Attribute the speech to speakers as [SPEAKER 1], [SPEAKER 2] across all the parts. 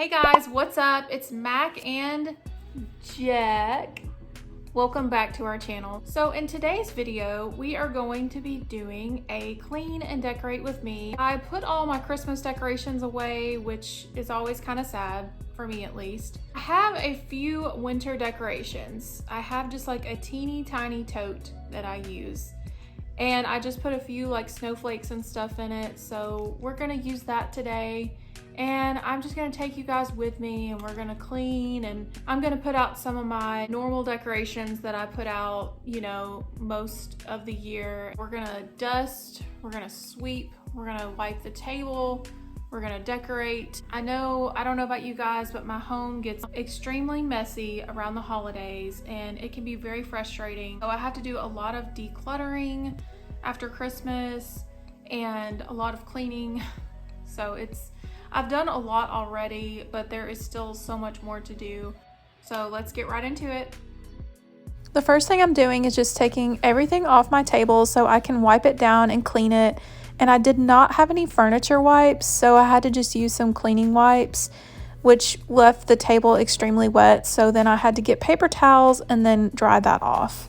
[SPEAKER 1] Hey guys, what's up? It's Mac and Jack. Welcome back to our channel. So in today's video, we are going to be doing a clean and decorate with me. I put all my Christmas decorations away, which is always kind of sad, for me at least. I have a few winter decorations. I have just like a teeny tiny tote that I use. And I just put a few like snowflakes and stuff in it. So we're gonna use that today. And I'm just gonna take you guys with me and we're gonna clean, and I'm gonna put out some of my normal decorations that I put out, most of the year. We're gonna dust, we're gonna sweep, we're gonna wipe the table, we're gonna decorate. I don't know about you guys, but my home gets extremely messy around the holidays and it can be very frustrating. So I have to do a lot of decluttering after Christmas and a lot of cleaning. So I've done a lot already, but there is still so much more to do. So let's get right into it. The first thing I'm doing is just taking everything off my table so I can wipe it down and clean it. And I did not have any furniture wipes, so I had to just use some cleaning wipes, which left the table extremely wet. So then I had to get paper towels and then dry that off.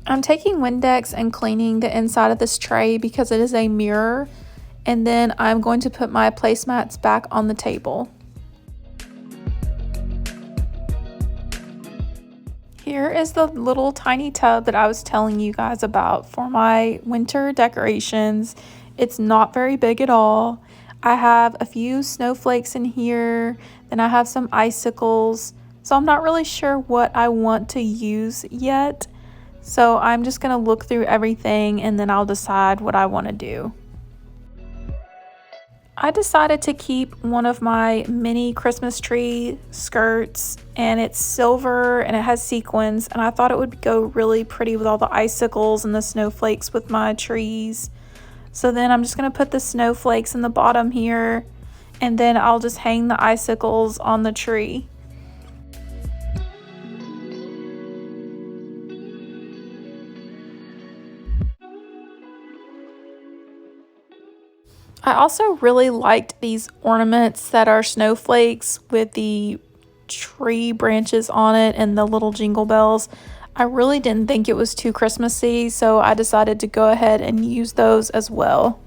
[SPEAKER 1] I'm taking Windex and cleaning the inside of this tray because it is a mirror, and then I'm going to put my placemats back on the table. Here is the little tiny tub that I was telling you guys about for my winter decorations. It's not very big at all. I have a few snowflakes in here, then I have some icicles, so I'm not really sure what I want to use yet. So I'm just gonna look through everything and then I'll decide what I want to do. I decided to keep one of my mini Christmas tree skirts, and it's silver and it has sequins, and I thought it would go really pretty with all the icicles and the snowflakes with my trees. So then I'm just gonna put the snowflakes in the bottom here, and then I'll just hang the icicles on the tree. I also really liked these ornaments that are snowflakes with the tree branches on it and the little jingle bells. I really didn't think it was too Christmassy, so I decided to go ahead and use those as well.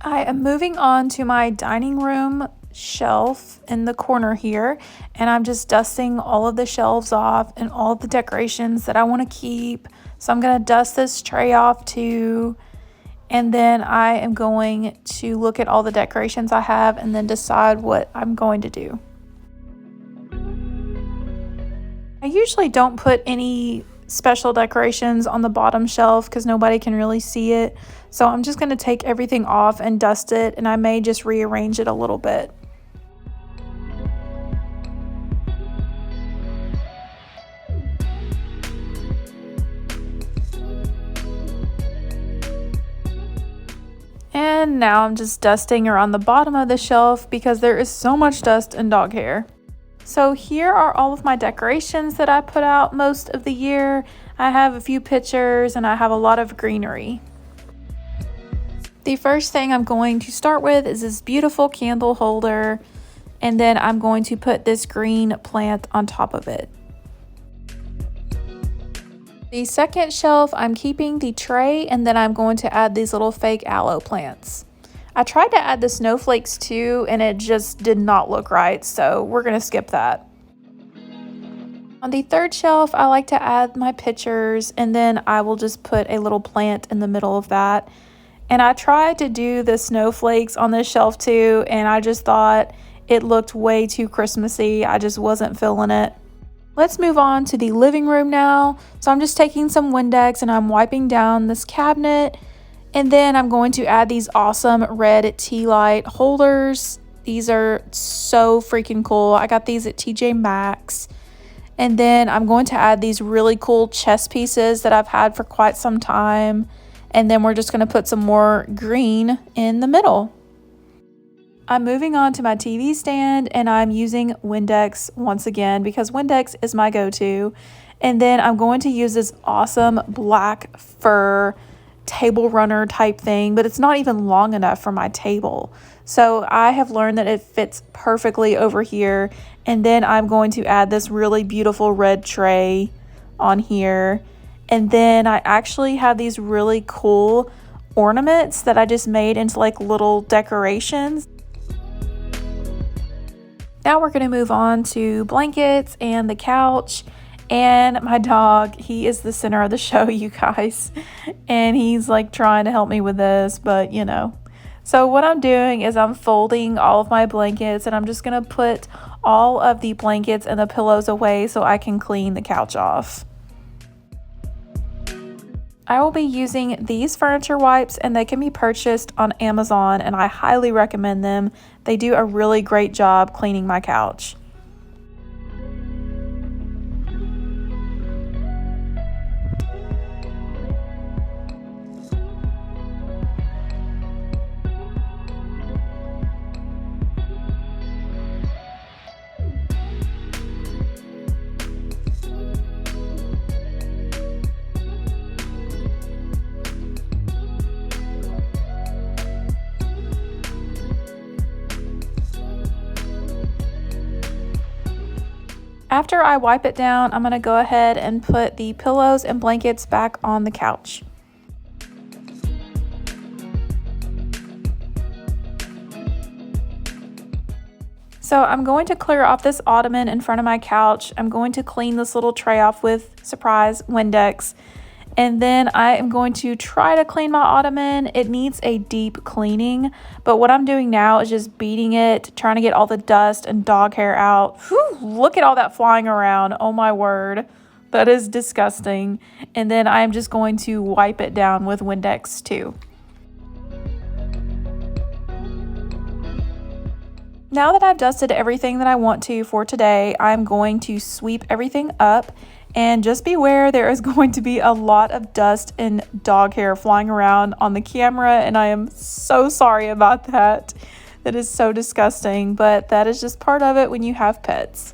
[SPEAKER 1] I am moving on to my dining room shelf in the corner here, and I'm just dusting all of the shelves off and all of the decorations that I want to keep. So I'm going to dust this tray off too, and then I am going to look at all the decorations I have and then decide what I'm going to do. I usually don't put any special decorations on the bottom shelf because nobody can really see it. So I'm just going to take everything off and dust it, and I may just rearrange it a little bit. And now I'm just dusting around the bottom of the shelf because there is so much dust and dog hair. So here are all of my decorations that I put out most of the year. I have a few pictures and I have a lot of greenery. The first thing I'm going to start with is this beautiful candle holder, and then I'm going to put this green plant on top of it. The second shelf, I'm keeping the tray, and then I'm going to add these little fake aloe plants. I tried to add the snowflakes too, and it just did not look right, so we're going to skip that. On the third shelf, I like to add my pictures, and then I will just put a little plant in the middle of that. And I tried to do the snowflakes on this shelf too, and I just thought it looked way too Christmassy. I just wasn't feeling it. Let's move on to the living room now. So I'm just taking some Windex and I'm wiping down this cabinet. And then I'm going to add these awesome red tea light holders. These are so freaking cool. I got these at TJ Maxx. And then I'm going to add these really cool chess pieces that I've had for quite some time. And then we're just gonna put some more green in the middle. I'm moving on to my TV stand, and I'm using Windex once again because Windex is my go-to. And then I'm going to use this awesome black fur table runner type thing, but it's not even long enough for my table. So I have learned that it fits perfectly over here. And then I'm going to add this really beautiful red tray on here. And then I actually have these really cool ornaments that I just made into like little decorations. Now we're going to move on to blankets and the couch. And my dog, he is the center of the show, you guys. And he's like trying to help me with this, but you know. So what I'm doing is I'm folding all of my blankets, and I'm just going to put all of the blankets and the pillows away so I can clean the couch off. I will be using these furniture wipes, and they can be purchased on Amazon, and I highly recommend them. They do a really great job cleaning my couch. After I wipe it down, I'm going to go ahead and put the pillows and blankets back on the couch. So I'm going to clear off this ottoman in front of my couch. I'm going to clean this little tray off with, surprise, Windex. And then I am going to try to clean my ottoman. It needs a deep cleaning, but what I'm doing now is just beating it, trying to get all the dust and dog hair out. Whew, look at all that flying around. Oh my word, that is disgusting. And then I am just going to wipe it down with Windex too. Now that I've dusted everything that I want to for today, I'm going to sweep everything up. And just beware, there is going to be a lot of dust and dog hair flying around on the camera, and I am so sorry about that. That is so disgusting, but that is just part of it when you have pets.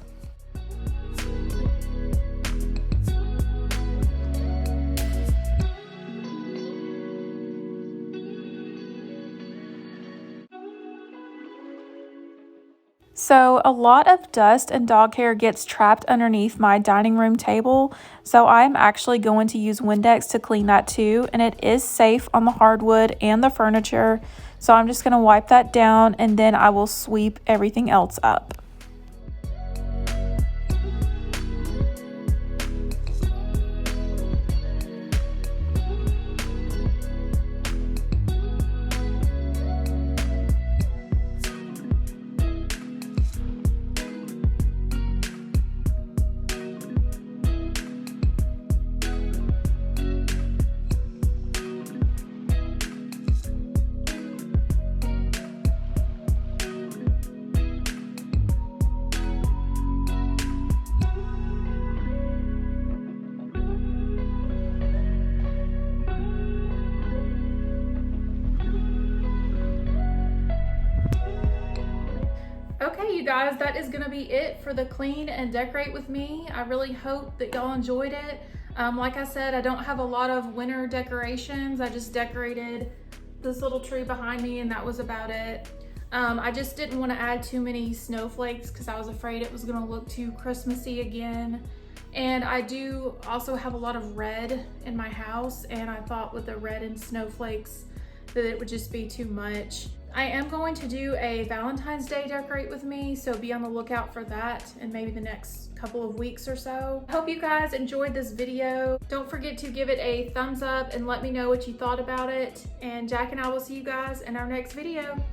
[SPEAKER 1] So a lot of dust and dog hair gets trapped underneath my dining room table. So I'm actually going to use Windex to clean that too. And it is safe on the hardwood and the furniture. So I'm just going to wipe that down, and then I will sweep everything else up. Okay, you guys, that is gonna be it for the clean and decorate with me. I really hope that y'all enjoyed it. Like I said, I don't have a lot of winter decorations. I just decorated this little tree behind me, and that was about it. I just didn't want to add too many snowflakes because I was afraid it was gonna look too Christmassy again. And I do also have a lot of red in my house, and I thought with the red and snowflakes that it would just be too much. I am going to do a Valentine's Day decorate with me, so be on the lookout for that in maybe the next couple of weeks or so. I hope you guys enjoyed this video. Don't forget to give it a thumbs up and let me know what you thought about it. And Jack and I will see you guys in our next video.